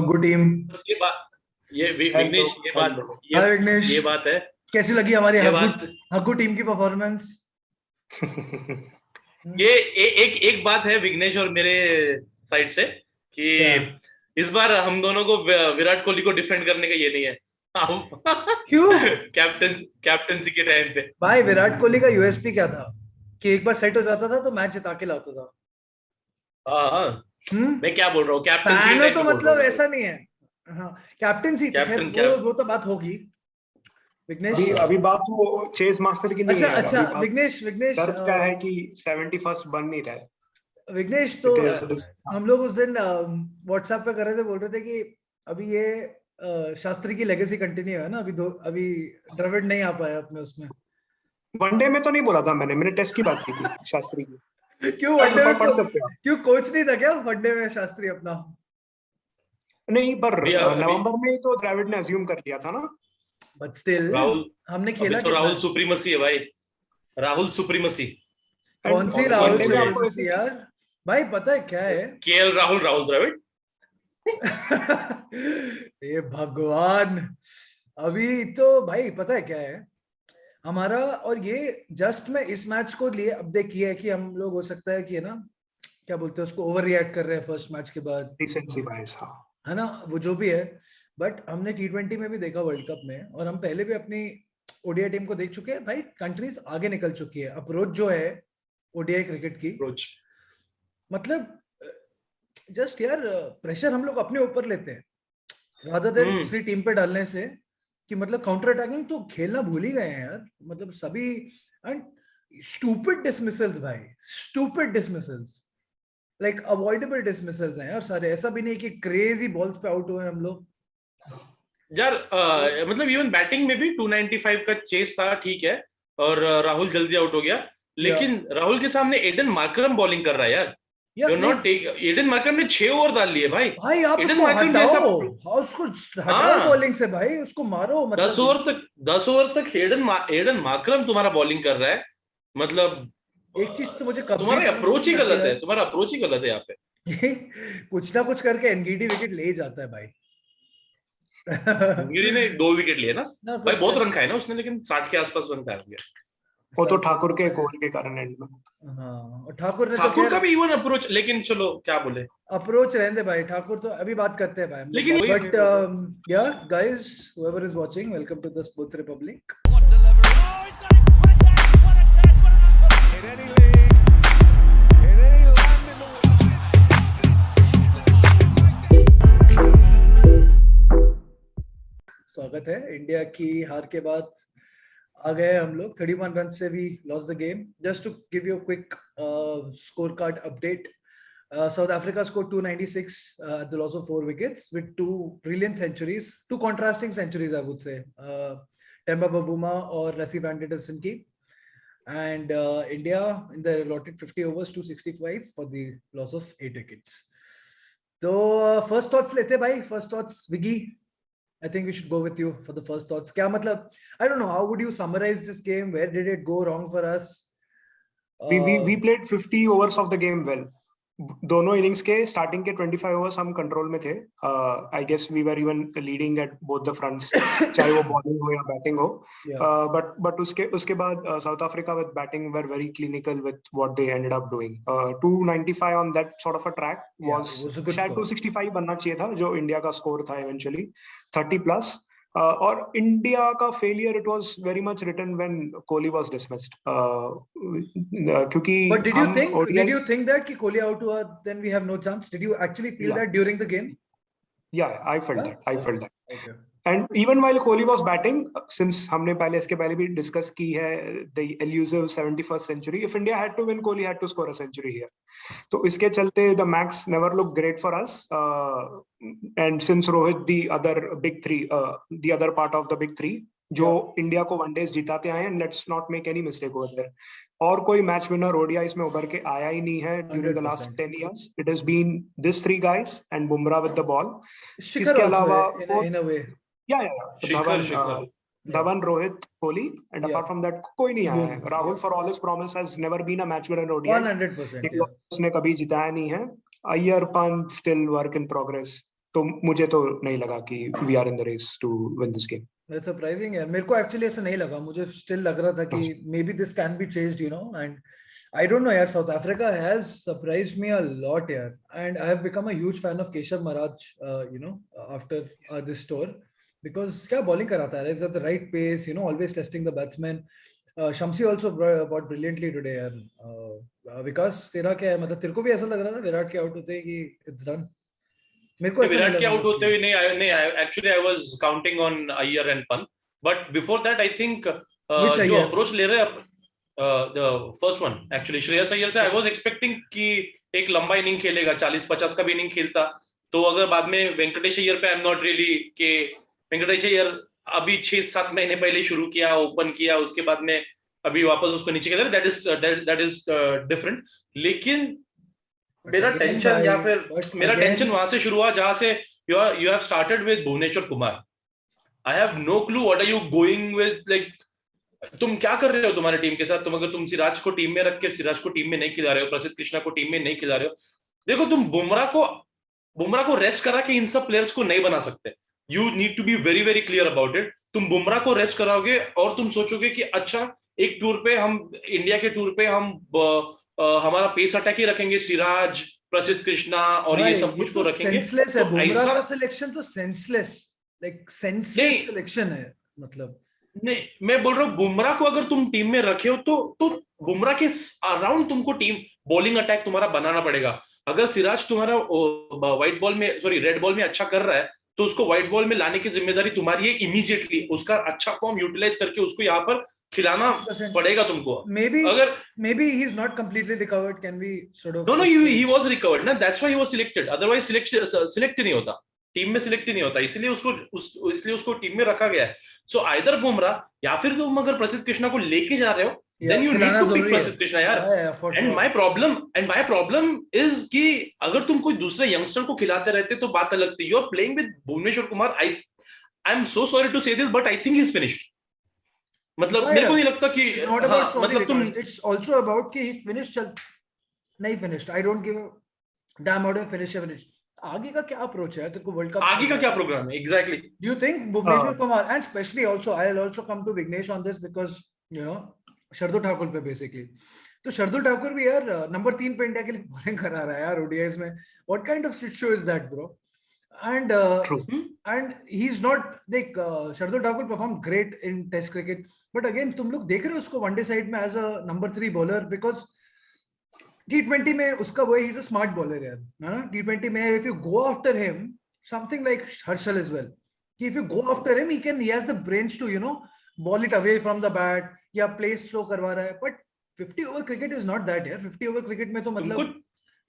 हग्गू team. बस ये बात, हेलो विघ्नेश, हेलो। हाय विघ्नेश, ये बात है, कैसी लगी हमारी ये हग्गू बात, हग्गू टीम की परफॉर्मेंस? ये एक बात है विघ्नेश और मेरे साइड से क्या? कि इस बार हम दोनों को विराट कोहली को डिफेंड करने का ये नहीं है। हम क्यों कैप्टनसी के टाइम पे। भाई? विराट कोहली का यूएसपी क्या था कि एक बार सेट हो जाता था तो मैच जिता के लाता था। हाँ हाँ, हम्म। मैं क्या बोल रहा हूँ, कैप्टनसी के फैन हो टाइम तो पे बोल रहा मतलब हूँ मैं तो। ऐसा नहीं है। हाँ, कैप्टनसी तो खैर कैप्टन क्या? वो तो बात होगी विघ्नेश। अभी अभी बात वो चेस मास्टर की नहीं अच्छा है यार। अच्छा, अभी बात विघ्नेश विघ्नेश दर्द क्या है कि 71st बन नहीं रहा है। विघ्नेश तो इट इज हम लोग उस दिन व्हाट्सएप पे कर रहे थे, बोल रहे थे कि अभी ये शास्त्री की लेगेसी कंटिन्यू है ना। अभी द्रविड़ नहीं आ पाया अपने उसमें। वनडे में तो नहीं बोला था मैंने टेस्ट की बात की थी शास्त्री की। क्यों वनडे में पढ़ सकते हो आप। क्यों कोच नहीं था क्या वनडे में शास्त्री अपना? नहीं पर अभी अभी नवंबर में ही तो द्रविड़ ने अज्यूम कर लिया था ना। बट स्टिल राहुल, हमने अभी खेला तो कितना राहुल है? सुप्रीमसी है भाई, राहुल सुप्रीमसी। कौन एंड सी और राहुल वनडे वनडे में में आपको ऐसे सुप्रीमेसी यार? भाई पता है क्या है? केएल राहुल, राहुल द्रविड़। ये भगवान। अभी तो भाई पता है क्या है हमारा, और ये जस्ट मैं इस मैच को लिए अब देखिए कि हम लोग हो सकता है कि है ना, क्या बोलते हैं उसको, ओवर रिएक्ट कर रहे हैं फर्स्ट मैच के बाद, डिसेंसी बायस। हाँ है ना, वो जो भी है। बट हमने T20 में भी देखा, वर्ल्ड कप में, और हम पहले भी अपनी ओडीआई टीम को देख चुके हैं भाई। कंट्रीज आगे निकल चुकी है, अप्रोच जो है ओडीआई क्रिकेट की। अप्रोच। मतलब जस्ट यार प्रेशर हम लोग अपने ऊपर लेते हैं रादर देन हम्म। दूसरी टीम पे डालने से, कि मतलब काउंटर अटैकिंग तो खेलना भूल ही गए हैं यार। मतलब सभी एंड स्टूपिड डिसमिसल्स भाई, stupid dismissals, like avoidable dismissals हैं यार सारे। ऐसा भी नहीं कि क्रेजी बॉल्स पे आउट हुए हम लोग। यार मतलब इवन बैटिंग में भी 295 का चेस था, ठीक है, और राहुल जल्दी आउट हो गया, या लेकिन राहुल के सामने एडन मार्करम बॉलिंग कर रहा है यार। या यू नहीं नॉट टेक, एडन मार्करम ने 6 ओवर डाल लिए भाई। भाई, आप एडन उसको मार्करम हटाओ। जैसा, हाँ, उसको हटाओ हाँ, बॉलिंग से भाई, उसको मारो 10 मतलब। ओवर तक, 10 ओवर तक एडन मार्करम तुम्हारा बॉलिंग कर रहा है। मतलब एक चीज तो मुझे कभी तुम्हारा समझ में अप्रोच ही नहीं आती गलत है, यार। तुम्हारा अप्रोच ही गलत है यहाँ पे। कुछ ना कुछ करके एनगीडी विकेट ले ही जाता है भाई। गिरी ने 2 विकेट लिए ना। ना भाई कुछ बहुत कर। रन खाए ना उसने, लेकिन 60 के आसपास रन खा गया। वो तो सर ठाकुर के गोल के कारण एंड में। हाँ, और ठाकुर ने तो ठाकुर खैर का भी इवन अप्रोच, लेकिन चलो क्या बोले। अप्रोच रहने दे भाई। ठाकुर तो अभी बात करते हैं भाई हम लोग, लेकिन वही बट या guys, whoever is watching, welcome to the Sports Republic. स्वागत है। इंडिया की हार के बाद आ गए हम लोग 31 रन से। We lost the game. Just to give you quick score card update, South Africa scored 296 at the loss of 4 wickets with 2 brilliant centuries, 2 contrasting centuries I would say, Temba Bavuma or Rassie van der Dussen ki. And India in the allotted 50 overs 265 for the loss of 8 wickets. So first thoughts lete bhai, first thoughts Viggy. I think we should go with you for the first thoughts. Kya matlab, I don't know, how would you summarize this game? Where did it go wrong for us? we played 50 overs of the game well. दोनों innings के starting के 25 overs हम control में थे। I guess we were even leading at both the fronts, चाहे वो bowling हो या बैटिंग हो। बट उसके बाद south Africa with batting were very clinical with what they ended up doing. 295 on that sort of a track was शायद 265 बनना चाहिए था, जो इंडिया का स्कोर था इवेंचुअली 30 प्लस। और इंडिया का failure it was very much written when Kohli was dismissed, क्योंकि But did हम you ODIs think that कि Kohli out हुआ then we have no chance? Did you actually feel yeah that during the game? yeah I felt Yeah? that I felt that. Okay. And even while Kohli was batting, since हमने इसके पहले भी discuss की है the elusive 71st century, if India had to win, Kohli had to score a century here. तो इसके चलते the max never looked great for us, and since Rohit the other big three, the other part of the big three जो India को one days जिताते आए हैं, let's not make any mistake over there, और कोई मैच विनर ओडीआईस में उभर के आया ही नहीं है during the last 10 years. It has been this three guys and Bumrah with the ball. Shikhar इसके also अलावा in a way. Shikhar Dhawan, Rohit, Kohli, and apart from that कोई नहीं आया है। Rahul for all his promise has never been a match winner in ODIs. 100%. उसने कभी जिताया नहीं है। Iyer, Pant still work in progress. तो मुझे तो नहीं लगा कि we are in the race to win this game. That's surprising यार, मेरे को एक्चुअली ऐसा नहीं लगा, मुझे स्टिल लग रहा था कि maybe this can be changed, you know, and I don't know यार, South Africa has surprised me a lot यार, and I have become a huge fan of Keshav Maharaj, you know, after this tour, because क्या bowling कराता है, is at the right pace, you know, always testing the batsman. Shamsi also bowled brilliantly today यार. विकास तेरा क्या है, मतलब तेरे को भी ऐसा लग रहा था विराट के आउट होते कि इट्स डन? मेरे को ऐसा विराट नहीं के लगा आउट होते हुए नहीं actually I was counting on Iyer and Pant, but before that I think Which जो Iyer? अप्रोच ले रहे हैं the first one actually Shreyas Iyer से, आई वाज एक्सपेक्टिंग कि एक लंबा इनिंग खेलेगा, 40-50 का भी इनिंग खेलता, तो अगर बाद में वेंकटेश अय्यर पे आई एम नॉट रियली के वेंकटेश अय्यर अभी 6-7 महीने पहले शुरू किया, ओपन किया, उसके बाद में अभी वापस उसको नीचे खेला, दैट इज डिफरेंट. लेकिन मेरा टेंशन या फिर मेरा टेंशन वहां से शुरू हुआ जहां से you have started with Bhuvneshwar Kumar. I have no clue what are you going with, like तुम क्या कर रहे हो तुम्हारी टीम के साथ. अगर तुम सिराज को टीम में रख के सिराज को टीम में नहीं खिला रहे हो, प्रसिद्ध कृष्णा को टीम में नहीं खिला रहे हो, देखो तुम बुमराह को रेस्ट करा के इन सब प्लेयर्स को नहीं बना सकते. You need to be very very clear about it. तुम बुमराह को रेस्ट कराओगे और तुम सोचोगे कि अच्छा एक टूर पे हम इंडिया के टूर पे हम हमारा पेस अटैक ही रखेंगे, सिराज, प्रसिद्ध कृष्णा और ये सब कुछ को रखेंगे. सेंसलेस है बुमराह का सिलेक्शन, तो सेंसलेस, लाइक सेंसलेस सिलेक्शन है. मतलब नहीं, मैं बोल रहा हूँ बुमराह को अगर तुम टीम में रखे हो तो बुमराह के अराउंड तुमको टीम बॉलिंग अटैक तुम्हारा बनाना पड़ेगा. अगर सिराज तुम्हारा व्हाइट बॉल में रेड बॉल में अच्छा कर रहा है तो उसको व्हाइट बॉल में लाने की जिम्मेदारी तुम्हारी है. इमीडिएटली उसका अच्छा फॉर्म यूटिलाइज करके उसको यहाँ पर खिलाना पड़ेगा तुमको. maybe he's not completely recovered, can we sort of no he was recovered ना, that's why he was selected, otherwise select नहीं होता, टीम में सिलेक्ट ही नहीं होता, इसलिए उसको टीम में रखा गया है. सो आइदर बुमराह या फिर तुम अगर प्रसिद्ध कृष्णा को लेके जा रहे हो then you need to pick प्रसिद्ध कृष्णा यार. and my problem is कि अगर तुम कोई दूसरे यंगस्टर को खिलाते रहते तो बात अलग थी. you are playing with Bhuvneshwar Kumar. I'm so sorry to say this but I think he's finished. मतलब मेरे को नहीं लगता कि मतलब तुम it's also about कि he finished, नहीं finished, I don't give a damn out of finished. आगे का क्या अप्रोच है तेरे को वर्ल्ड कप, आगे का क्या प्रोग्राम है exactly? Do you think Bhuvneshwar Kumar, and especially also I'll also come to Vignesh on this because you know Shardul Thakur पे बेसिकली, तो शार्दुल ठाकुर भी यार नंबर 3 पे इंडिया के लिए बॉलिंग करा रहा है यार ओडीआईज में. What kind of shit show is that bro? and he's not like Shardul Thakur perform great in test cricket, but again तुम लोग देख रहे हो उसको वनडे साइड में as a number 3 bowler, because T20 में उसका वो ही इज अ स्मार्ट बॉलर यार, है ना. T20 में if you go after him something like Harshal as well, कि if you go after him he has the brains to you know ball it away from the bat या play slow करवा रहा है. but 50 over cricket is not that यार. 50 over cricket में तो मतलब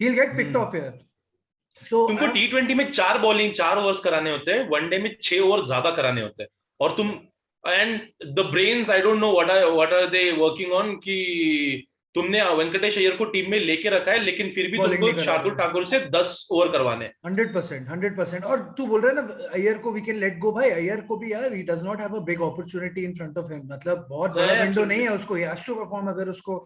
he'll get picked off यार. so तुमको T20 में 4 ओवर्स कराने होते हैं, वनडे में 6 ओवर ज्यादा कराने होते हैं, और तुम and the brains I don't know what are they working on कि तुमने वेंकटेश अय्यर को टीम में लेके रखा है लेकिन फिर भी तुमको शार्दुल ठाकुर से 10 ओवर करवाने. 100%. और तू बोल रहा है ना अय्यर को वी कैन लेट गो, भाई अय्यर को भी यार he does not have a big opportunity in front of him. मतलब बहुत बड़ा विंडो नहीं है उसको, ही हैज टू परफॉर्म अगर उसको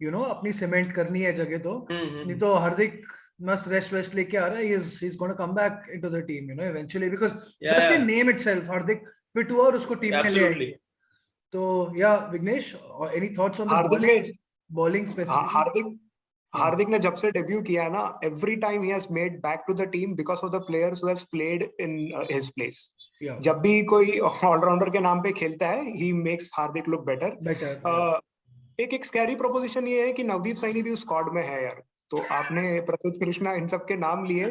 यू नो अपनी सीमेंट करनी है जगह तो. नहीं तो हार्दिक मस्त रेस्ट लेके आ रहा है, he is gonna come back into the team you know eventually, because just in name itself Hardik fit हुआ और उसको टीम में ले आए. तो या Vignesh, any thoughts on the bowling specifically? Hardik ने जब से डेब्यू किया ना, every time he has made back to the team because of the players who has played in his place. जब भी कोई ऑलराउंडर के नाम पे खेलता है, he makes Hardik look better. एक स्कैरी प्रोपोजिशन ये है कि नवदीप सैनी भी उस स्क्वाड में है यार. तो आपने प्रसिद्ध कृष्णा इन सब के नाम लिए,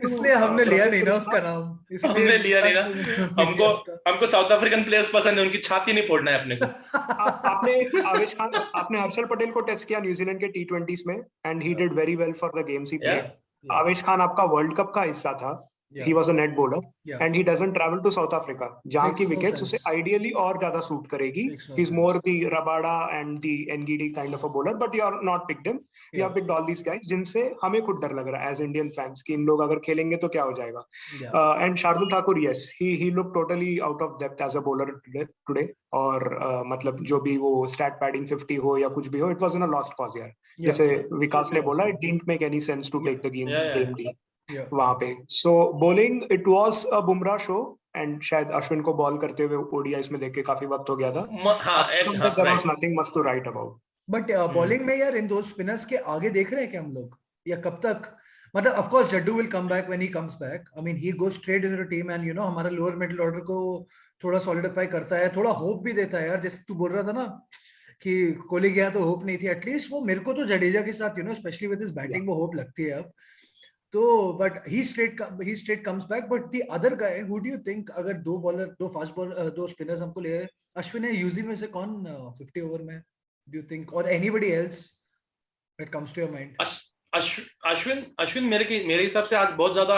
इसलिए हमने लिया नहीं ना उसका नाम, हमने लिया नहीं ना. हमको साउथ अफ्रीकन प्लेयर्स पसंद है, उनकी छाती नहीं फोड़ना है अपने को. आपने हर्षल पटेल को टेस्ट किया न्यूजीलैंड के T20s में and he did very well for the games he played. आवेश खान आपका वर्ल्ड कप का हिस्सा था. He was a net bowler and he doesn't travel to South Africa, जहाँ की विकेट्स उसे आइडियली और ज्यादा सूट करेगी. He's more the Rabada and the NGD kind of a bowler, but you are not picked him. You have picked all these guys जिनसे हमें खुद डर लग रहा है as Indian fans कि इन लोग अगर खेलेंगे तो क्या हो जाएगा. And Shardul Thakur, yes, he looked totally out of depth as a bowler today. और मतलब जो भी वो stat padding 50 हो या कुछ भी हो, it was in a lost cause यार. जैसे विकास ने बोला, it didn't make any sense to take the game D. वहां पे. So bowling it was a Bumrah show and शायद अश्विन को बॉल करते हुए ODIs में देख के काफी वक्त हो गया था. Apart from that, there was nothing much to write about. But bowling में यार इन दो स्पिनर्स के आगे देख रहे हैं क्या हम लोग, या कब तक? मतलब of course Jaddu will come back when he comes back. I mean he goes straight into the team and you know हमारा लोअर मिडिल ऑर्डर को थोड़ा सॉलिडिफाई करता है, थोड़ा होप भी देता है यार. जैसे तू बोल रहा था ना कि कोहली गया तो होप नहीं थी, एटलीस्ट वो मेरे को तो जडेजा के साथ you know specially with his batting वो होप लगती है अब तो. But he straight comes back. But the other guy who do you think, अगर दो फास्ट बॉलर दो स्पिनर्स हमको ले, अश्विन है यूजी में से कौन 50 ओवर में do you think, or anybody else that comes to your mind? Ashwin मेरे हिसाब से आज बहुत ज्यादा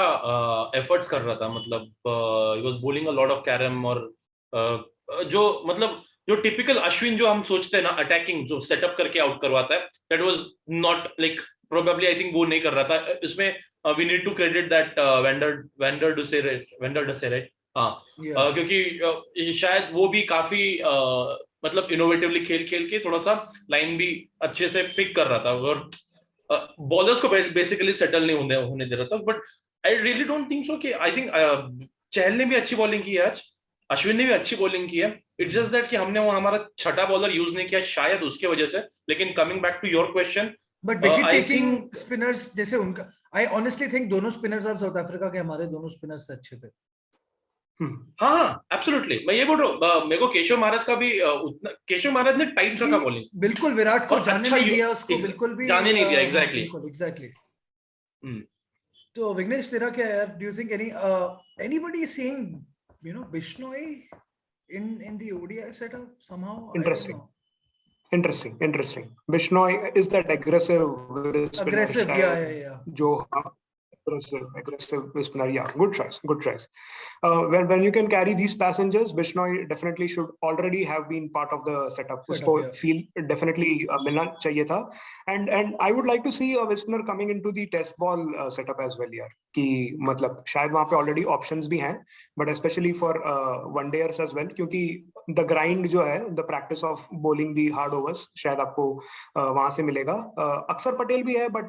एफर्ट्स कर रहा था. मतलब he was bowling a lot of carrom. और जो मतलब जो टिपिकल अश्विन जो हम सोचते हैं ना अटैकिंग जो सेटअप करके आउट करवाता है, that was not like probably I think वो नहीं कर रहा था. इसमें we need to credit that van der Dussen. हाँ, क्योंकि शायद वो भी काफी मतलब इनोवेटिवली खेल के थोड़ा सा लाइन भी अच्छे से पिक कर रहा था और बॉलर्स को बेसिकली सेटल नहीं होने दे रहा था. But I really don't think so कि आई थिंक चहल ने भी अच्छी बॉलिंग की है आज, अश्विन ने भी अच्छी बॉलिंग की है. इट्स जस्ट दैट कि हमने वो हमारा छठा बॉलर यूज नहीं किया शायद उसके वजह से. लेकिन coming back to your question, but wicket taking spinners जैसे उनका, आई ऑनेस्टली थिंक दोनों स्पिनर्स और साउथ अफ्रीका के हमारे दोनों स्पिनर्स अच्छे थे. हाँ एब्सोल्युटली. मैं ये बोल रहा हूँ, मेरे को केशव महाराज का भी केशव महाराज ने टाइट रखा बॉलिंग. बिल्कुल विराट को जाने नहीं दिया, उसको बिल्कुल भी जाने नहीं दिया. एग्जैक्टली. तो विघ्नेश तेरा क्या यार, do you think anybody seeing you know Bishnoi in the ODI setup somehow? Interesting. Bishnoi is that aggressive spinner, yeah. जो aggressive spinner, yeah. Good choice. When you can carry these passengers, Bishnoi definitely should already have been part of the setup. Usko feel definitely मिलना चाहिए था. And I would like to see a spinner coming into the test ball setup as well यार. कि मतलब शायद वहाँ पे already options भी हैं, but especially for one dayers as well, क्योंकि the grind जो है, the practice of bowling the hard overs शायद आपको वहाँ से मिलेगा. अक्षर पटेल भी है, but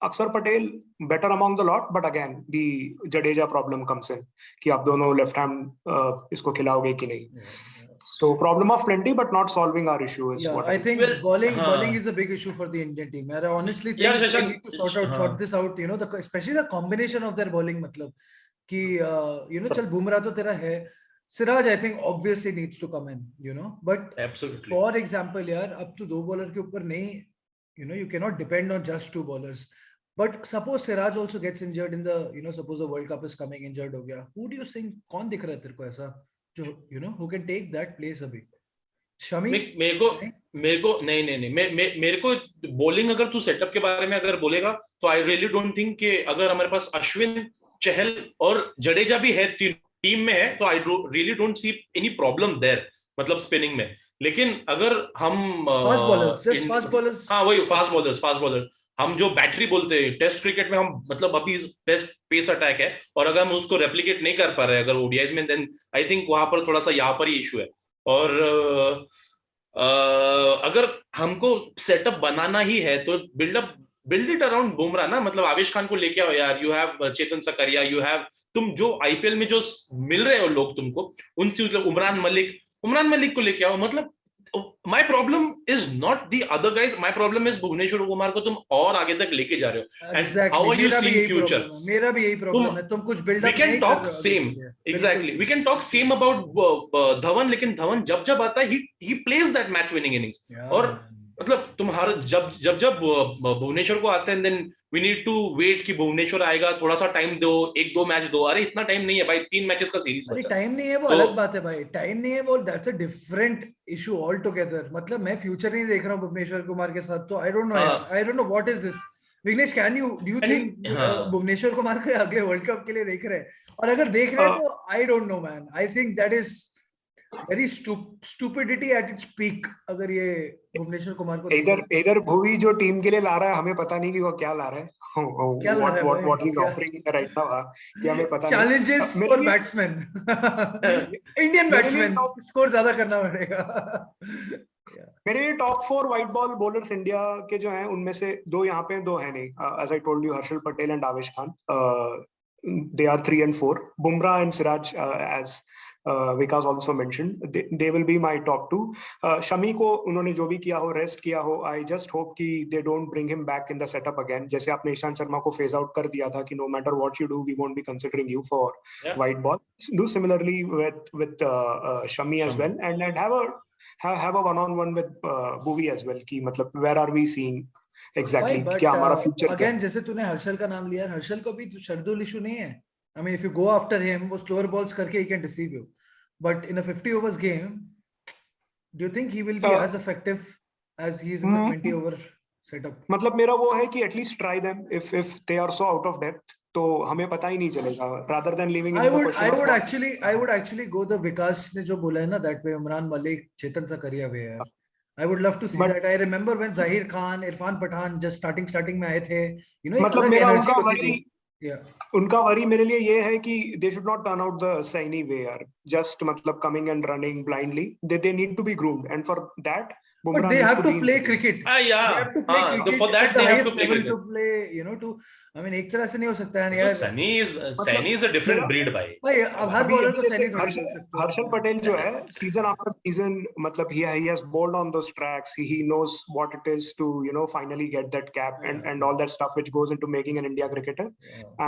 अक्षर Patel better among the lot, but again the Jadeja problem comes in कि आप दोनों लेफ्ट हैंड इसको खिलाओगे कि नहीं. So problem of plenty, but not solving our issue is what I think. Bowling is a big issue for the Indian team. I honestly think they need to sort this out. You know, especially the combination of their bowling. मतलब कि you know, चल बुमराह तो तेरा है, Siraj I think obviously needs to come in. You know, but absolutely. For example यार, अब तो दो बॉलर के ऊपर नहीं, you know, you cannot depend on just two bowlers. But suppose Siraj also gets injured in the, you know, suppose the World Cup is coming, injured हो गया, who do you think, कौन दिख रहा है तेरे को ऐसा जो, you know, who can take that place अभी? शमी? मेरे को नहीं मेरे को बॉलिंग अगर तू सेटअप के बारे में अगर बोलेगा तो आई रियली डोंट थिंक कि अगर हमारे पास अश्विन, चहल और जडेजा भी है टीम में है तो I really don't see any problem there, मतलब स्पिनिंग में. लेकिन अगर हम फास्ट बॉलर्स, हाँ वही फास्ट बॉलर्स हम जो बैटरी बोलते हैं टेस्ट क्रिकेट में, हम मतलब अभी बेस्ट पेस अटैक है और अगर हम उसको रेप्लिकेट नहीं कर पा रहे अगर ओडीआईज में, देन आई थिंक वहां पर थोड़ा सा यहाँ पर ही इशू है. और अगर हमको सेटअप बनाना ही है तो बिल्ड इट अराउंड बुमराह ना. मतलब आवेश खान को लेके आओ यार, you have Chetan Sakariya, you have तुम जो आईपीएल में जो मिल रहे हो लोग तुमको, उन उमरान मलिक को लेके आओ. मतलब my problem is not the other guys, my problem is Bhubaneswar Kumar को तुम और आगे तक लेके जा रहे हो. Exactly. How are you seeing future? मेरा भी यही प्रॉब्लम है, तुम कुछ बिल्ड अप नहीं कर रहे हो. We can talk same, exactly. We can talk same about Dhawan, लेकिन धवन जब आता है he plays that match winning innings. और मतलब तुम हर जब भुवनेश्वर को आते हैं, then we need to wait कि भुवनेश्वर आएगा, थोड़ा सा टाइम दो, 1-2 मैच दो. अरे इतना टाइम नहीं है भाई, 3 मैचेस का सीरीज. अरे टाइम नहीं है वो अलग बात है भाई, टाइम नहीं है वो, that's a different issue all together. मतलब मैं फ्यूचर नहीं देख रहा हूँ भुवनेश्वर कुमार के साथ, तो I don't know what is this. Vignesh, do you think Bhuvneshwar Kumar को अगले वर्ल्ड कप के लिए देख रहे हैं? और अगर देख रहे हैं तो I don't no man, I think that is very stupidity at its peak. अगर ये भुवनेश्वर कुमार को इधर भुवी जो टीम के लिए ला रहा है, हमें पता नहीं कि वो क्या ला रहा है, what he's offering right now, ये हमें पता नहीं. Challenges for batsmen, Indian batsmen, score ज्यादा करना पड़ेगा. मेरे top 4 white ball bowlers India के जो हैं उनमें से 2 यहाँ पे हैं, 2 हैं नहीं. As I told you, Harshal Patel and Avesh Khan, they are 3 and 4. Bumrah and Siraj, as Vikas also mentioned, they will be my top 2. Shami को उन्होंने जो भी किया हो, रेस्ट किया हो, I just hope कि they don't bring him back in the setup again. जैसे आपने ईशांत शर्मा को phase out कर दिया था कि no matter what you do, we won't be considering you for white ball. Do similarly with Shami as well, and have a one-on-one with Bhuvi as well. कि मतलब where are we seeing exactly क्या हमारा future क्या? Again, जैसे तूने हर्षल का नाम लिया, हर्षल को भी शर्दुल इशू नहीं है. I mean, if you go after him, वो slower balls करके he can deceive you. But in a 50 overs game, do you think he will be as effective as he is in the 20 over setup? मतलब मेरा वो है कि at least try them if they are so out of depth, तो हमें पता ही नहीं चलेगा. Rather than leaving I would actually go the Vikas ने जो बोला है ना, that way उमरान मलिक, चेतन सकरिया वे यार. I would love to see that. I remember when Zahir Khan, Irfan Pathan just starting में आए थे. You know, मतलब मेरा उनका वरी Yeah. उनका वरी मेरे लिए ये है कि they should not turn out the Saini way यार. Just मतलब coming and running blindly. They need to be groomed, and for that, Bumrah but they have to play cricket. Yeah. They have to play cricket for that they have to play cricket. To play, you know, to I mean, एक तरह से नहीं हो सकता है यार. Saini is a different breed भाई. अब हर बॉलर को Saini थोड़ी बोल सकते हैं. हर्षल पटेल जो है season after season मतलब he has bowled on those tracks. He knows what it is to, you know, finally get that cap and all that stuff which goes into making an India cricketer.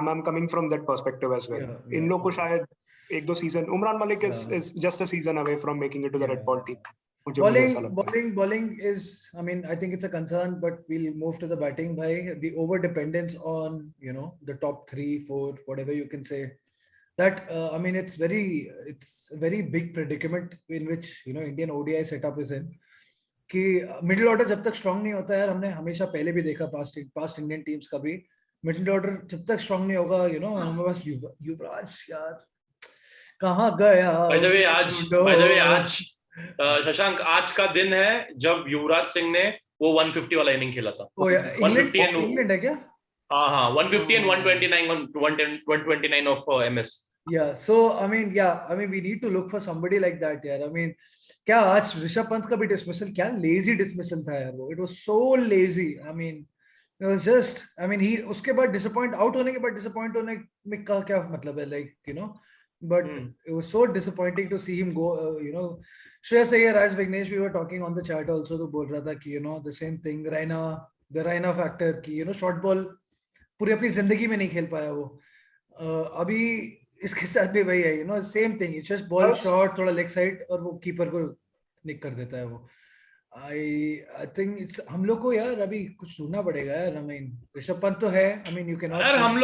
I'm coming from that perspective as well. इन लोग को शायद 1-2 season. Umran Malik is just a season away from making it to the red ball team. Bowling is, I mean, I think it's a concern, but we'll move to the batting. Bhai, the over dependence on, you know, the top 3, 4, whatever you can say. That I mean, it's a very big predicament in which, you know, Indian ODI setup is in. कि middle order जब तक strong नहीं होता है, हमने हमेशा पहले भी देखा past Indian teams का भी middle order जब तक strong नहीं होगा, you know, हमारे पास युवराज यार कहाँ गया? By the way, आज शशांक आज का दिन है जब युवराज सिंह ने वो 150 वाला इनिंग खेला था. 150 इंग्लैंड है क्या? हाँ 150 and 129 of MS. Yeah, so I mean we need to look for somebody like that यार. I mean क्या आज ऋषभ पंत का भी dismissal, क्या lazy dismissal था यार वो. It was so lazy. I mean it was just, I mean he उसके बाद disappoint होने में का क्या मतलब है, like, you know. But it was so disappointing to see him go, you know. Shreyas Iyer, as Vignesh, we were talking on the chat also, तो बोल रहा था कि, you know, the same thing, the Raina factor कि, you know, short ball पूरी अपनी जिंदगी में नहीं खेल पाया वो. अभी इसके साथ भी वही है, you know, same thing. It's just ball short, थोड़ा leg side और वो कीपर को निक कर देता है वो. I think it's हम लोग को यार अभी कुछ ढूंढना पड़ेगा यार. I mean ऋषभ पंत तो है. I mean you cannot. यार हम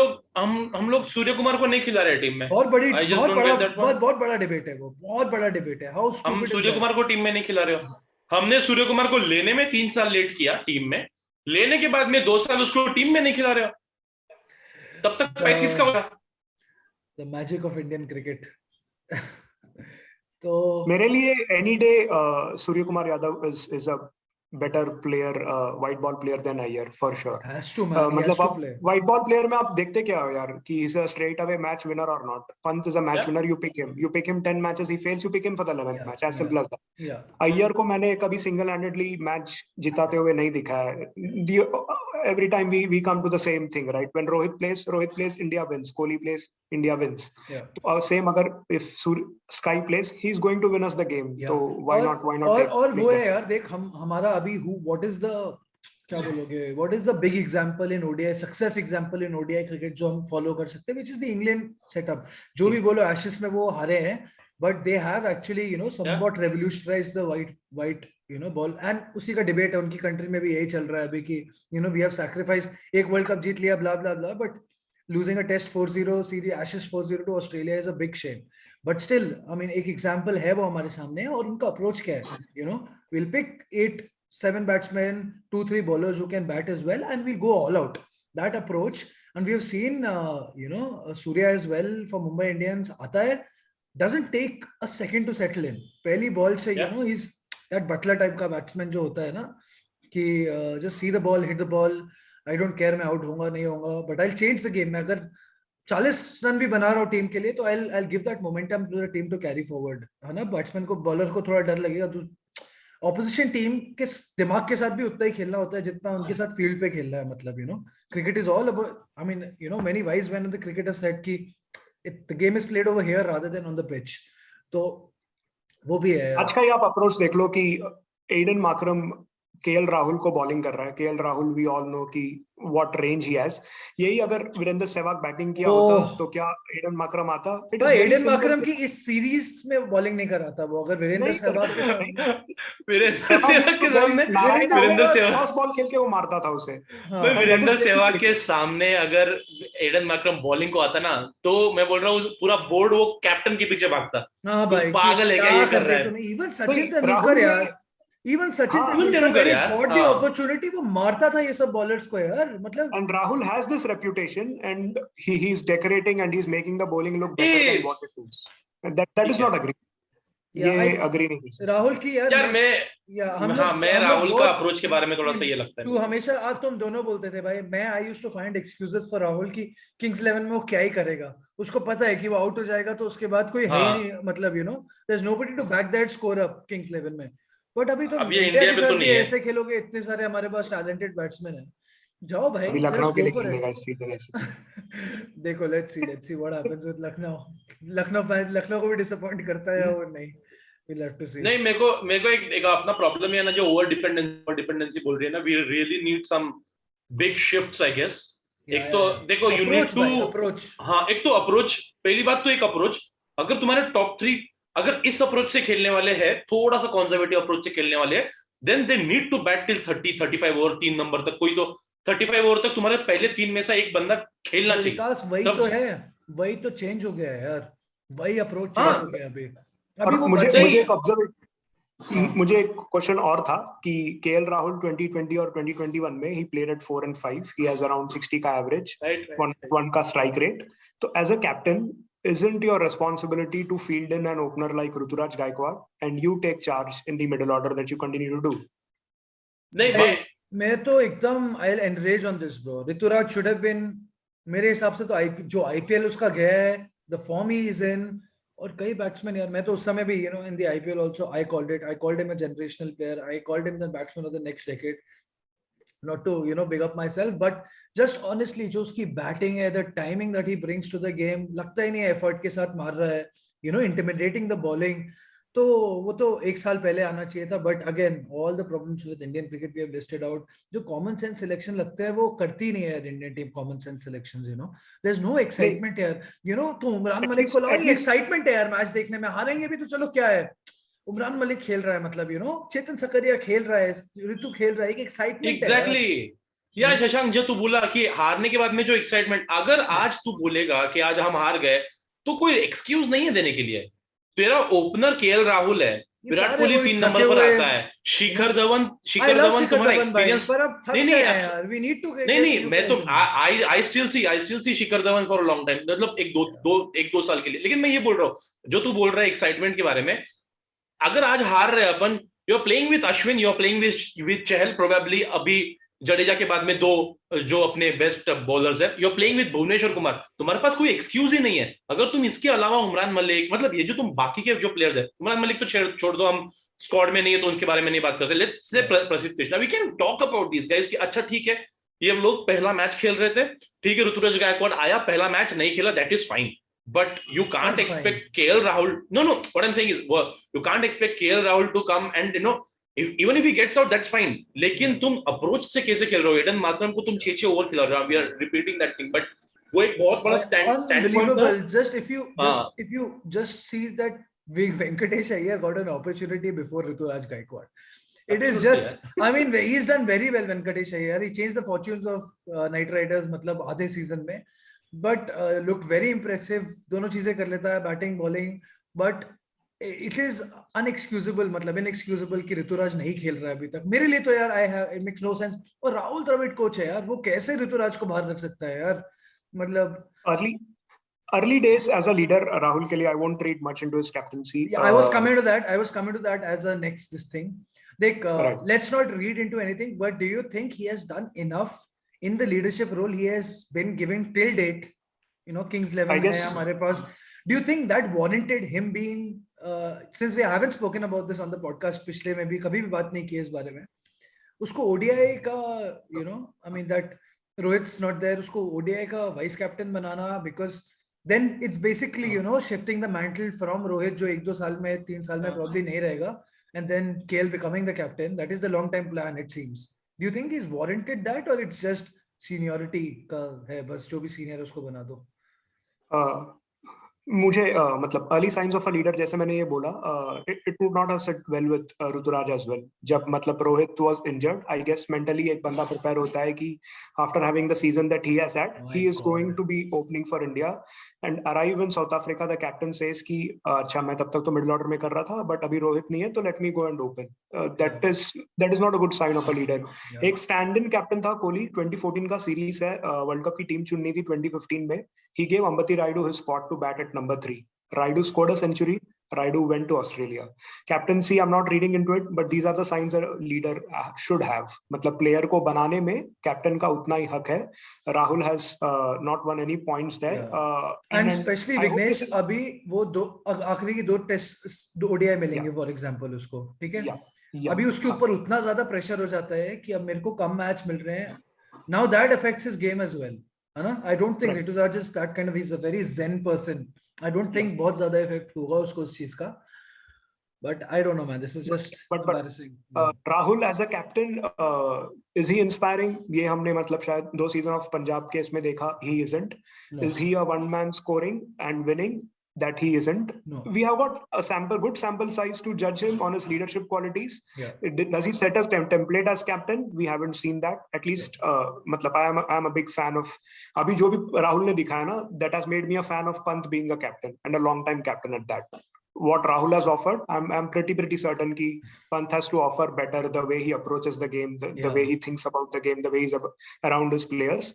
लोग सूर्य कुमार को नहीं खिला रहे टीम में. बहुत बड़ा डिबेट है वो. बहुत बड़ा डिबेट है. हम सूर्य कुमार को टीम में नहीं खिला रहे हो. हमने सूर्य कुमार को लेने में 3 साल लेट किया टीम में. लेने के बाद में 2 साल उसको टीम में नहीं खिला रहे हो. तब तक 35 का होगा. The magic of Indian cricket. तो मेरे लिए any day Surya Kumar Yadav is a better player, white ball player than Iyer for sure. मतलब आप वाइट बॉल प्लेयर में आप देखते क्या हो यार कि he is a straight away match winner और not. Pant is a match winner, you pick him 10 matches, he fails, you pick him for the 11th match, as simple as that. Iyer को मैंने कभी सिंगल हैंडेडली मैच जिताते हुए नहीं दिखा है. Every time we come to the same thing, right? When Rohit plays, India wins. Kohli plays, India wins. Same अगर if Sky plays, he's going to win us the game. So why not? और वो है यार, देख हमारा अभी what is the क्या बोलोगे? What is the big example in ODI, success example in ODI cricket जो हम follow कर सकते हैं, which is the England setup. जो भी बोलो Ashes में वो हारे हैं, but they have actually, you know, somewhat revolutionized the white you know ball. And उसी का डिबेट है उनकी कंट्री में भी यही चल रहा है अभी कि, you know, we have sacrificed एक वर्ल्ड कप जीत लिया blah blah blah, but losing a test 4-0 series, Ashes 4-0 to Australia is a big shame. But still, I mean एक example है वो हमारे सामने, और उनका अप्रोच क्या है, you know, we'll pick 8-7 batsmen, 2-3 bowlers who can bat as well, and we'll go all out. That approach, and we have seen you know Surya as well for Mumbai Indians. आता है, doesn't take a second to settle in. पहली ball से, you know, he's that Butler type का batsman जो होता है ना कि just see the ball, hit the ball, I don't care मैं आउट होऊंगा नहीं होऊंगा, but I'll change the game. मैं अगर 40 रन भी बना रहा हूँ टीम के लिए तो I'll give that momentum to the team to carry forward, है ना. बैट्समैन को, बॉलर को थोड़ा डर लगेगा, ऑपोजिशन टीम के दिमाग के साथ भी उतना ही खेलना होता है जितना उनके साथ फील्ड पे खेलना है. मतलब cricket is all about, I mean many wise man of the cricket have said कि the game is played over here rather than on the pitch. तो वो भी है. आज का ही आप अप्रोच देख लो कि एडन मार्करम केएल राहुल को बॉलिंग कर रहा है. KL Rahul we all know कि व्हाट रेंज ही हैज. यही अगर वीरेंद्र सहवाग बैटिंग किया होता तो क्या एडन मार्करम आता? इट इज एडन मार्करम की इस सीरीज में बॉलिंग नहीं कर रहा था वो. अगर वीरेंद्र सहवाग के सामने फर्स्ट बॉल खेल के वो मारता था उसे. वीरेंद्र सहवाग के सामने अगर एडन मार्करम बॉलिंग को आता ना तो मैं बोल रहा हूँ पूरा बोर्ड वो कैप्टन के पीछे भागता. हाँ भाई, पागल है क्या ये कर रहा है. इवन सचिन तेंदुलकर यार, even Sachin Tendulkar got the opportunity, वो मारता था ये सब बॉलर्स को यार. मतलब and Rahul has this reputation and he is decorating and he is making the bowling look better than what it is. That is not agree. ये अग्री नहीं कर. राहुल की यार मैं राहुल का अप्रोच के बारे में थोड़ा सा ये लगता है. तू हमेशा, आज तुम दोनों बोलते थे भाई, मैं I used to find excuses for Rahul की किंग्स 11 में वो क्या ही करेगा. उसको पता है कि वो आउट हो जाएगा तो उसके बाद कोई है ही नहीं. मतलब there is nobody to back that score up kings 11 में. बट अभी तो इंडिया में तो नहीं है. ऐसे खेलोगे, इतने सारे हमारे पास टैलेंटेड बैट्समैन है. जाओ भाई, अभी लखनऊ के लिए खेलेगा इस सीजन ऐसे. देखो let's see what happens with Lucknow को भी डिसअपॉइंट करता है और नहीं. we'll have to see. नहीं, मेरे को एक अपना प्रॉब्लम है ना, जो ओवर डिपेंडेंसी बोल रही है ना. We really need some big shifts I guess. एक तो देखो यू नीड टू अप्रोच. हाँ, एक तो अप्रोच. पहली बात तो एक अप्रोच. अगर तुम्हारे टॉप 3 अगर इस अप्रोच से खेलने वाले हैं, थोड़ा सा कंजर्वेटिव अप्रोच से खेलने वाले हैं, then they need to bat till 30-35 over, 3 number तक. कोई तो 35 ओवर तक तुम्हारे पहले 3 में से एक बंदा खेलना चाहिए. विकास वही तो है, वही तो चेंज हो गया है यार. वही अप्रोच चेंज हो गया अभी. मुझे एक क्वेश्चन और था कि केएल राहुल 2020 और 2021 में he played at 4 and 5. He has around 60 का एवरेज, 1 का स्ट्राइक रेट. तो as a captain, isn't your responsibility to field in an opener like Ruturaj Gaikwad and you take charge in the middle order that you continue to do? नहीं, मैं तो एकदम I'll enrage on this bro. Ruturaj should have been, मेरे हिसाब से तो जो IPL उसका गया है, the form he is in, और कई बैट्समैन यार, मैं तो उस समय भी in the IPL also I called him a generational player. I called him the batsman of the next decade. Not to big up myself, but just honestly जो उसकी बैटिंग है, the timing that he brings to the game, लगता ही नहीं है effort के साथ मार रहा है. Intimidating the bowling. तो वो तो 1 साल पहले आना चाहिए था. But again all the problems with Indian cricket we have listed out. जो common sense selection लगता है वो करती नहीं है Indian team. common sense selections, there's no excitement यार. तो उमरान मलिक को लाओ, एक्साइटमेंट है यार मैच देखने में. हारेंगे भी तो चलो क्या है, उमरान मलिक खेल रहा है, मतलब चेतन सकरिया खेल रहा है, ऋतु खेल रहा है, एक एक्साइटमेंट है. एग्जैक्टली यार शशांक, जो तू बोला कि हारने के बाद में जो एक्साइटमेंट, अगर आज तू बोलेगा कि आज हम हार गए तो कोई एक्सक्यूज नहीं है देने के लिए. तेरा ओपनर केएल राहुल है, विराट कोहली 3 नंबर पर आता है, शिखर धवन तुम्हारा एक्सपीरियंस नहीं, मैं तो I still see Shikhar Dhawan for a long time, मतलब एक दो साल के लिए. लेकिन मैं ये बोल रहा हूँ, जो तू बोल रहा है एक्साइटमेंट के बारे में, अगर आज हार रहे अपन, you are playing with Ashwin, you are playing with Chahal, probably अभी जडेजा के बाद में 2 जो अपने बेस्ट बॉलर्स है, you are playing with Bhuvneshwar Kumar. तुम्हारे पास कोई एक्सक्यूज ही नहीं है. अगर तुम इसके अलावा उमरान मलिक, मतलब ये जो तुम बाकी के जो प्लेयर्स है, उमरान मलिक तो छोड़ दो, हम स्क्वाड में नहीं है तो उनके बारे में नहीं बात करते. Let's say Prasidh Krishna, we can talk about this guys कि अच्छा ठीक है, ये लोग पहला मैच खेल रहे थे, ठीक है, ऋतुराज गायकवाड़ आया, पहला मैच नहीं खेला, that is fine. But you can't expect KL Rahul. No. What I'm saying is, you can't expect KL Rahul to come and even if he gets out, that's fine. लेकिन तुम अप्रोच से कैसे खेल रहे हो? Aiden Markram को तुम 6 over खिला रहे हो. We are repeating that thing, but वो एक बहुत बड़ा unbelievable. Just if you just see that Venkatesh Iyer got an opportunity before Ruturaj Gaikwad. It is just, I mean, he's done very well, Venkatesh Iyer. He changed the fortunes of Knight Riders, मतलब आधे season में. But looked very impressive. दोनों चीजें कर लेता है, batting bowling. But it is unexcusable, मतलब inexcusable कि ऋतुराज नहीं खेल रहा है अभी तक. मेरे लिए तो यार इट मेक्स नो सेंस. और राहुल द्रविड़ कोच है यार, वो कैसे ऋतुराज को बाहर रख सकता है यार? मतलब early days as a leader, Rahul के लिए I won't read much into his captaincy. I was coming to that as a next this thing. Right. Let's not read into anything, but do you think he has done enough in the leadership role he has been given till date? Kings 11 है हमारे पास. Do you think that warranted him being since we haven't spoken about this on the podcast, पिछले में भी कभी भी बात नहीं की इस बारे में, उसको ODI का, you know, I mean that Rohit's not there, उसको ODI का vice captain banana, because then it's basically, you know, shifting the mantle from Rohit जो 1-2 साल में 3 साल में probably नहीं रहेगा, and then KL becoming the captain. That is the long time plan, it seems. Do you think he's warranted that, or it's just seniority का है, बस जो भी senior है उसको बना दो? मुझे मतलब early signs of a leader, जैसे मैंने ये बोला, it would not have sat well with Ruturaj as well. जब मतलब Rohit was injured, I guess mentally एक बंदा प्रिपेयर होता है कि after having the season that he has had, he is going to be opening for India and arrive in south Africa. The captain says कि अच्छा मैं तब तक तो मिडिल ऑर्डर में कर रहा था, बट अभी रोहित नहीं है तो let me go and open. That is not a good sign of a leader. एक स्टैंड इन कैप्टन था कोहली, 2014 का सीरीज है, वर्ल्ड कप की टीम चुननी थी 2015 में. He gave Ambati Rayudu his spot to bat at number 3. Rayudu scored a century. Rayudu went to Australia. Captaincy, I'm not reading into it, but these are the signs a leader should have. मतलब player को बनाने में captain का उतना ही हक है. Rahul has not won any points there. And especially Vignesh, अभी वो आखिरी की 2 टेस्ट 2 ODI मिलेंगे for example उसको, ठीक है? अभी उसके ऊपर उतना ज्यादा प्रेशर हो जाता है कि अब मेरे को कम मैच मिल रहे हैं. Now that affects his game as well. I don't think Rituraj is that kind of, he's a very zen person. I don't think बहुत ज्यादा इफेक्ट होगा उसको उस चीज का. But I don't know, man. This is just embarrassing. Rahul as a captain, is he inspiring? ये हमने मतलब शायद 2 सीजन ऑफ पंजाब के इसमें देखा. He isn't. No. Is he a one man scoring and winning? That he isn't. No. We have got a good sample size to judge him on his leadership qualities. Does he set a template as captain? We haven't seen that. At least, मतलब I am a big fan of. अभी जो भी राहुल ने दिखाया ना, that has made me a fan of Pant being a captain and a long time captain at that. What Rahul has offered, I'm pretty certain कि Pant has to offer better, the way he approaches the game, the way he thinks about the game, the way he's around his players.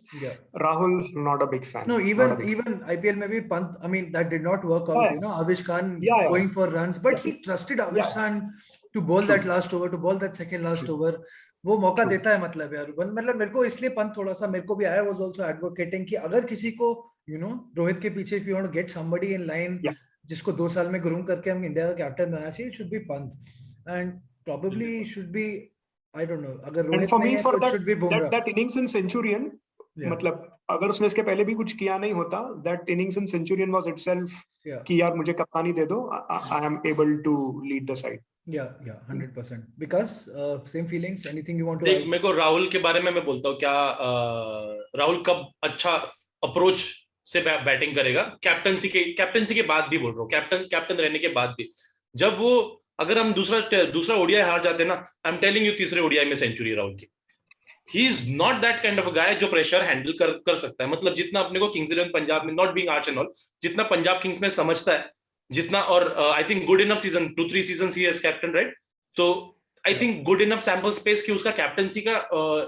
Rahul, not a big fan. No, even IPL में भी Pant, I mean that did not work out. You know, Avish Khan going for runs, but he trusted Avish Khan to bowl that last over, to bowl that second last over. वो मौका देता है, मतलब यार. मतलब मेरे को इसलिए Pant थोड़ा सा मेरे को भी आया, was also advocating कि अगर किसी को, you know, रोहित के पीछे if you want to get somebody in line, जिसको 2 साल में ग्रूम करके हम इंडिया का कैप्टन बनाना चाहिए, should be Pant, and probably should be, I don't know, अगर रोहित नहीं है तो should be Bumrah. That innings in Centurion, मतलब अगर उसने इसके पहले भी कुछ किया नहीं होता, that innings in Centurion was itself कि यार मुझे कप्तानी दे दो, I am able to lead the side. Yeah, 100%. Because same feelings. Anything you want to add? मेरे को राहुल के बारे में मैं बोलता हूँ, क्या राहुल कब अच्छा अप्रोच से बैटिंग करेगा, कैप्टनसी के बाद भी बोल रहा हूँ, कैप्टन रहने के बाद भी. जब वो, अगर हम दूसरा ओडीआई हार जाते ना, आई एम टेलिंग यू, तीसरे ओडीआई में सेंचुरी राहुल की. He is not that kind of a guy जो प्रेशर हैंडल कर सकता है. मतलब जितना अपने को किंग्स 11 पंजाब में, not being arch and all, जितना पंजाब किंग्स में समझता है, जितना, और I think good enough season 2-3 season ही एज कैप्टन, राइट? तो I think good enough sample space कि उसका कैप्टनसी का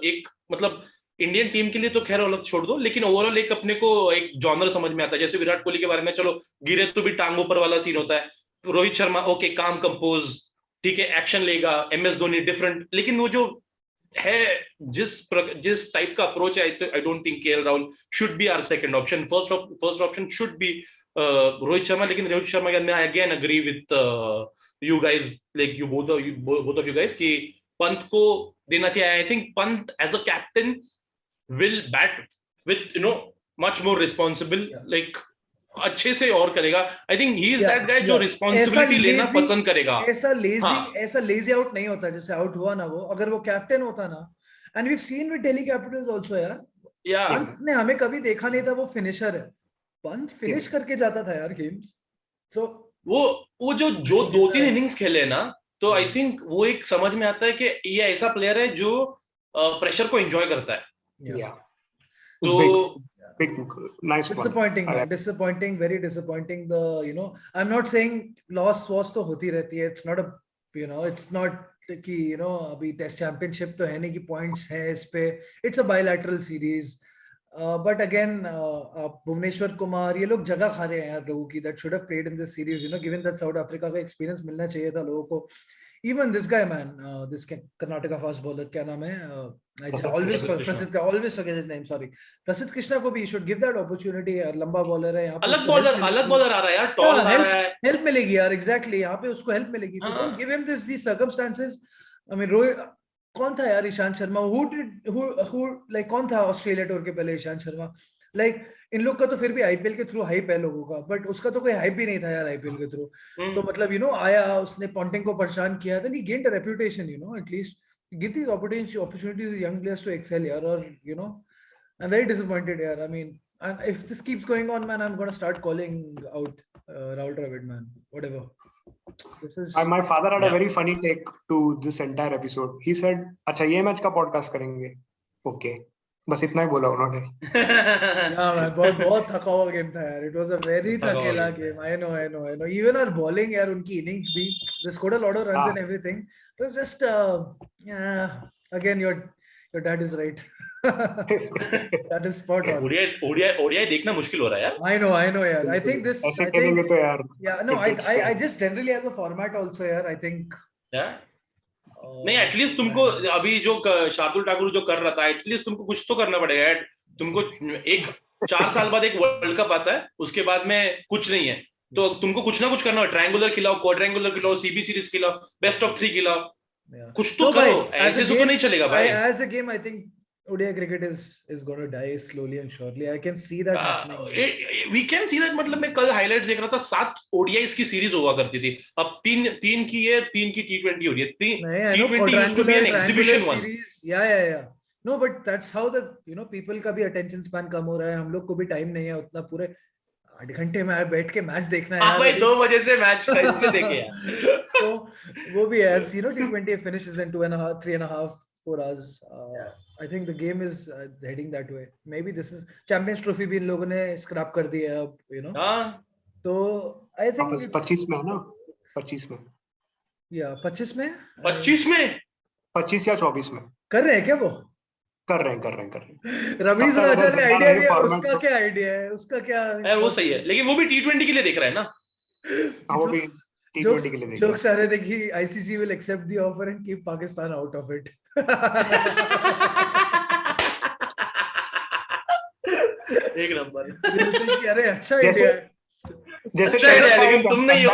एक, मतलब इंडियन टीम के लिए तो खैर अलग छोड़ दो, लेकिन ओवरऑल एक अपने को एक जॉनर समझ में आता है. जैसे विराट कोहली के बारे में, चलो गिरे तो भी टांग ऊपर वाला सीन होता है. रोहित शर्मा ओके, काम कंपोज, ठीक है, एक्शन लेगा. MS धोनी डिफरेंट, लेकिन वो जो है, जिस टाइप का अप्रोच है, I don't think KL Rahul should be our second option. First option should be Rohit Sharma. लेकिन रोहित शर्मा के मैं again agree with you guys, like you both of you guys, कि पंत को देना चाहिए. I think Pant as a captain will bat with, you know, much more responsible, like अच्छे से और करेगा. I think he is that guy जो responsibility लेना पसंद करेगा. ऐसा lazy out नहीं होता जैसे आउट हुआ ना वो. अगर वो कैप्टन होता ना, and we've seen with Delhi Capitals also यार, पंत ने हमें कभी देखा नहीं था वो फिनिशर है. पंत फिनिश करके जाता था यार गेम्स. So वो जो 2-3 इनिंग्स खेले ना, तो आई थिंक वो एक समझ में आता है कि ये ऐसा प्लेयर है जो प्रेशर को एंजॉय करता है. So big, nice disappointing one. Disappointing, very disappointing. The, you know, I'm not saying loss तो होती रहती है. It's not a, you know, it's not कि, you know, अभी टेस्ट चैंपियनशिप तो है नहीं कि पॉइंट्स हैं इस पे. It's a bilateral series. But again, Bhuvneshwar Kumar, ये लोग जगह खा रहे हैं यार लोगों की, that should have played in this series. You know, given that South Africa का एक्सपीरियंस मिलना चाहिए था लोगों को. even this guy, man, this Karnataka fast bowler, क्या नाम है? I just always forget his name. Sorry, Prasidh Krishna को भी should give that opportunity यार. लंबा बॉलर है यहाँ पे. अलग बॉलर आ रहा है यार, टॉल आ रहा है. हेल्प मिलेगी यार, exactly. यहाँ पे उसको हेल्प मिलेगी. Don't give him these circumstances. I mean, Rohit, कौन था यार ईशांत शर्मा? Who like कौन था ऑस्ट्रेलिया टूर के पहले ईशांत शर्मा? Like इन लोग का तो फिर भी आईपीएल के थ्रू हाइप है लोगों का, बट उसका तो कोई हाइप भी नहीं था यार आईपीएल के थ्रू. तो मतलब आया, उसने पॉन्टिंग को परेशान किया, then he gained a reputation, at least give these opportunities to young players to excel here, or I'm very disappointed here. I mean, if this keeps going on, man, I'm gonna start calling out Rahul Dravid, man. Whatever. This is my father had a very funny take to this entire episode. He said, "अच्छा ये match का podcast करेंगे." Okay. बस इतना ही बोला उन्होंने. बहुत थका हुआ गेम था यार. It was a very थकेला game. I know. Even our bowling यार, उनकी innings भी, they scored a lot of runs and everything. It was just again your dad is right. That is spot on. ODI देखना मुश्किल हो रहा है यार. I know यार. I think this. ऐसे खेलेंगे तो यार. Yeah, no. I just generally as a format also यार. I think. Yeah. नहीं, एटलीस्ट तुमको अभी जो शार्दुल ठाकुर जो कर रहा था, एटलीस्ट तुमको कुछ तो करना पड़ेगा यार. तुमको 4 साल बाद एक वर्ल्ड कप आता है, उसके बाद में कुछ नहीं है, तो तुमको कुछ ना कुछ करना है. ट्रायंगुलर खिलाओ, क्वाड्रेंगुलर खिलाओ, सीबी सीरीज खिलाओ, बेस्ट ऑफ 3 खिलाओ, कुछ तो करो. ऐसे तो नहीं चलेगा भाई. As a game, I think ODI cricket is going to die slowly and surely. I can see that happening. We can see that. मतलब मैं कल हाइलाइट्स देख रहा था, 7 ODIs की सीरीज हुआ करती थी, अब 3 की है, 3 की T20 हो रही है. T20 used to be an exhibition one. Yeah. No, but that's how the people का भी attention span कम हो रहा है. हम लोग को भी टाइम नहीं है उतना पूरे 8 घंटे में बैठ के मैच देखना है. भाई 2 बजे से मैच से देखे यार. तो वो भी है. T20 finishes in 2.5, 3.5, 4 hours. I think the game is heading that way. Maybe this is Champions Trophy भी इन लोगों ने स्क्रैप कर दी है अब, तो I think 25 में है ना, 25 में. या 25 में 25 या 24 में कर रहे हैं क्या? वो कर रहे हैं. रवीज राजा ने आइडिया दिया, उसका क्या आइडिया है, उसका क्या है? वो सही है, लेकिन वो भी T20 के लिए देख रहा है ना. वो भी T20 के लिए देख रहा है. लोग सारे देखिए ICC will accept the offer and keep Pakistan out of it. एक नंबर. अरे अच्छा आइडिया है. जैसे लेकिन तुम नहीं हो.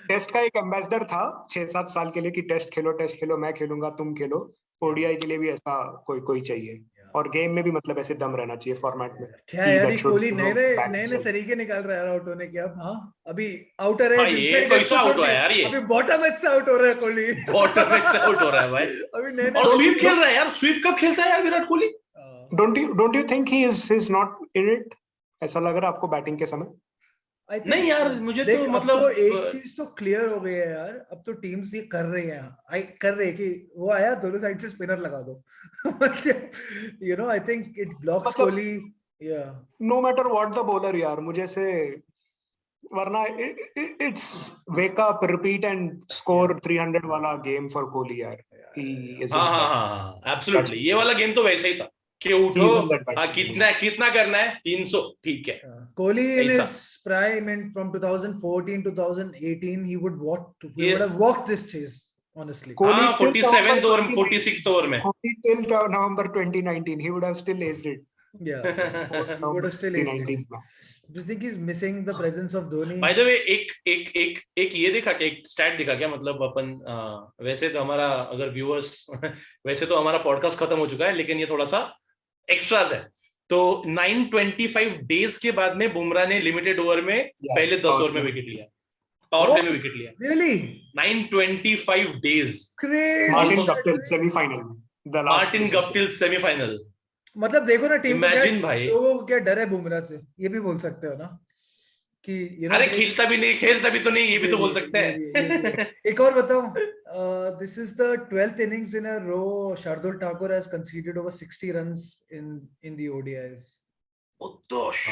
टेस्ट का एक एम्बेसडर था 6-7 साल के लिए कि टेस्ट खेलो, मैं खेलूंगा, तुम खेलो. ODI के लिए भी ऐसा कोई चाहिए, और गेम में भी मतलब ऐसे दम रहना चाहिए फॉर्मेट में. क्या यार, कोहली नए तरीके निकाल रहा है आउट होने के. अब अभी आउटर है, अभी बॉटम एज से आउट हो रहा है कोहली. बॉटम एज से आउट हो रहा है भाई. अभी नए और स्वीप खेल रहा है यार. स्वीप कब खेलता है यार Virat Kohli? Don't you think he is not in it? ऐसा लग रहा है आपको बैटिंग के समय? नहीं यार, मुझे तो मतलब तो एक चीज तो क्लियर हो गई है यार. अब तो टीम्स ये कर रही हैं कि वो आया दोनों साइड से स्पिनर लगा दो. I think it blocks Kohli. No matter what the bowler यार, मुझे से वरना it's wake up, repeat and score 300 वाला गेम फॉर कोहली यार. हाँ, एब्सोल्युटली. ये वाला गेम तो वैसे ही था कि उठो, कितना करना है, 300, ठीक है. Kohli in his prime from 2014 2018 he would have walked this chase, honestly. 47th over 46th over में till November 2019 he would have still aced it. Yeah, he would have still aced it. Do you think he's missing the presence of Dhoni? By the way, एक ये देखा क्या, एक stat देखा क्या, मतलब अपन वैसे तो हमारा, अगर व्यूअर्स वैसे तो हमारा पॉडकास्ट खत्म हो चुका है, लेकिन ये थोड़ा सा एक्स्ट्रास है. तो 925 डेज के बाद में बुमराह ने लिमिटेड ओवर में पहले 10 ओवर में विकेट लिया, पावर प्ले में विकेट लिया. Really? 925 days. Martin Guptill semifinal में. Martin Guptill semifinal. मतलब देखो ना, टीम इमेजिन भाई, लोगों को क्या डर है बुमराह से, ये भी बोल सकते हो ना कि अरे खेलता भी तो नहीं, ये भी तो बोल सकते हैं. एक और बताओ, this is the 12th innings in a row Shardul Thakur has conceded over 60 runs in the ODIs. उत्तोष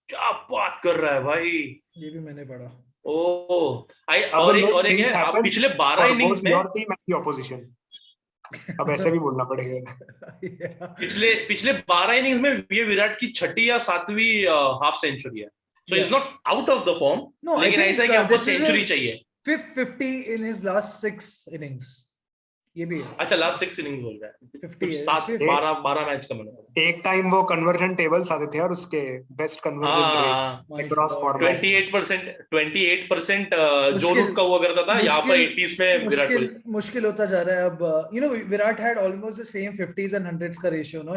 क्या बात कर रहा है भाई. ये भी मैंने पढ़ा. और एक है, आप पिछले 12 इनिंग्स में ऑपोजिशन, अब ऐसे भी बोलना पड़ेगा. पिछले 12 इनिंग्स में ये विराट की 6ठी या 7वीं हाफ सेंचुरी है. So he's not out of the form. No, लेकिन ऐसा है कि आपको सेंचुरी चाहिए. 5th 50 in his last 6 innings. ये भी है. अच्छा लास्ट 6 इनिंग्स बोल रहा है 50 है. 12 मैच का मतलब एक टाइम वो कन्वर्जन टेबल्स आते थे और उसके best conversion rates across format 28% जो रूट का हुआ करता था यहाँ पर 80s में विराट कोहली मुश्किल होता जा रहा है अब. You know, Virat had almost the same 50s and 100s का ratio, no,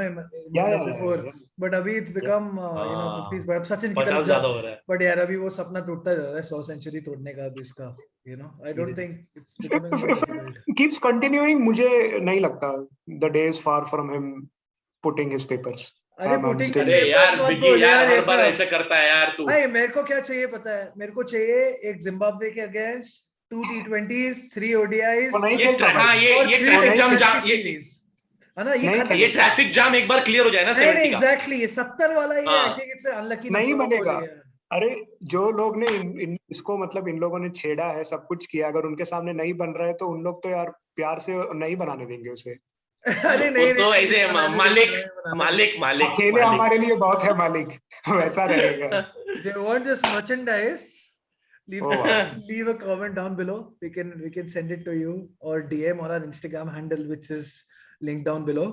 before. But अभी it's become you know 50s. But अब सचिन की तरफ ज्यादा हो रहा है. But यार अभी वो सपना टूटता जा रहा है 100 सेंचुरी तोड़ने का अभी इसका. You know, I don't think it's becoming more difficult. keeps continuing, मुझे नहीं लगता the day is far from him putting his papers. अरे पुटिंग अरे यार बिगी यार हर बार ऐसे करता है यार तू. भाई मेरे को क्या चाहिए पता है? मेरे को चाहिए एक जिम्बाब्वे के अगेंस्ट 2 T20s 3 ODIs ये ट्रैफिक जाम एक बार क्लियर हो जाए ना 70 का. एग्जैक्टली ये 70 वाला ये आई थिंक इट्स अनलकी नहीं बनेगा. अरे जो लोग ने इसको मतलब इन लोगों ने छेड़ा है, सब कुछ किया, अगर उनके सामने नहीं बन रहा है तो उन लोग तो यार प्यार से नहीं बनाने देंगे उसे. अरे नहीं तो ऐसे मालिक अकेले हमारे लिए बहुत है मालिक, वैसा रहेगा. They want this merchandise. Leave a comment down below. We can send it to you or DM on our Instagram handle, which is linked down below.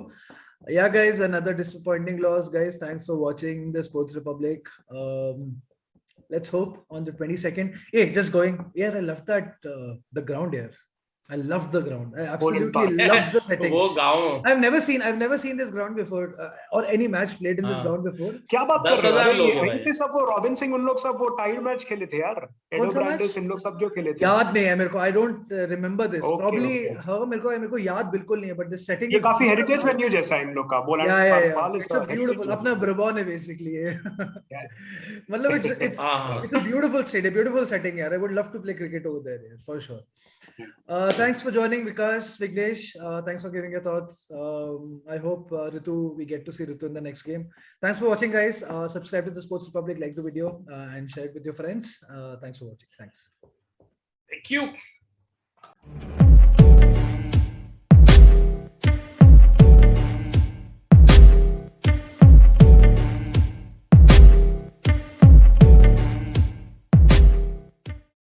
Yeah, guys, another disappointing loss, guys. Thanks for watching the Sports Republic. Let's hope on the 22nd. Hey, just going. Yeah, I love that the ground here. I love the ground. I absolutely love the setting. वो गाँव. I've never seen this ground before or any match played in this ground before. क्या बात कर रहे हो? वहीं पे सब वो रॉबिन सिंह उन लोग सब वो टाइड मैच खेले थे यार. एडो ब्रांडिस इन लोग सब जो खेले थे. याद नहीं है मेरे को. I don't remember this. Probably हाँ मेरे को याद बिल्कुल नहीं है. But the setting ये काफी हेरिटेज वेन्यू जैसा है इन लोग का. It's beautiful. अपना ब्रबॉन है basically. मतलब it's a beautiful stadium, beautiful setting यार. I would love to play cricket over there for sure. Thanks for joining Vikas, Vignesh. Thanks for giving your thoughts. I hope Ritu, we get to see Ritu in the next game. Thanks for watching, guys. Subscribe to the Sports Republic, like the video, and share it with your friends. Thanks for watching. Thanks. Thank you.